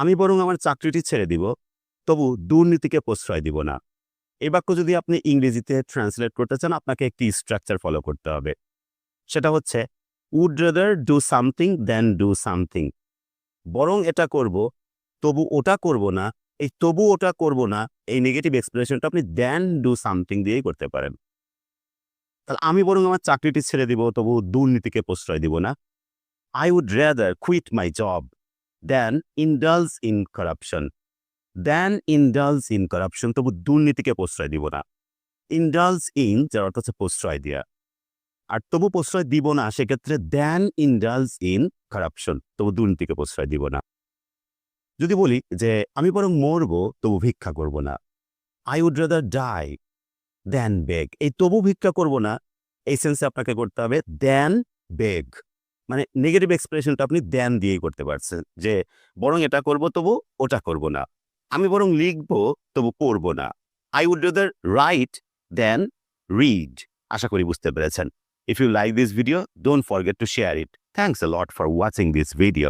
আমি বরং আমার চাকরিটি ছেড়ে দিব, তবু দুর্নীতিকে প্রশ্রয় দিব না। এই বাক্য যদি আপনি ইংরেজিতে ট্রান্সলেট করতে চান, আপনাকে একটি স্ট্রাকচার ফলো করতে হবে। সেটা হচ্ছে would rather do something than do something. বরং এটা করব, তবু ওটা করব না। এই তবু ওটা করব না, এই নেগেটিভ এক্সপ্রেশনটা আপনি দ্যান ডু সামথিং দিয়েই করতে পারেন। তাহলে আমি বরং আমার চাকরিটি ছেড়ে দিব, তবু দুর্নীতিকে প্রশ্রয় দিব না। I would rather quit my job than indulge in corruption. তবু দুর্নীতিকে প্রশ্রয় দিব না। ইন্ডালজ ইন যার অর্থ হচ্ছে প্রশ্রয় দেওয়া। আর তবু প্রশ্রয় দিব না সেক্ষেত্রে দ্যান ইন্ডালজ ইন কারাপশন, তবু দুর্নীতিকে প্রশ্রয় দিব না। যদি বলি যে আমি বরং মরবো, তবু ভিক্ষা করব না। I would rather die than beg. এই তবু ভিক্ষা করব না, এই সেন্সে আপনাকে করতে হবে than beg। মানে নেগেটিভ এক্সপ্রেশনটা আপনি দ্যান দিয়েই করতে পারছেন, যে বরং এটা করব তবু ওটা করব না। আমি বরং লিখব তবু পড়ব না। I would rather write than read. আশা করি বুঝতে পেরেছেন। If you like this video, don't forget to share it. Thanks a lot for watching this video.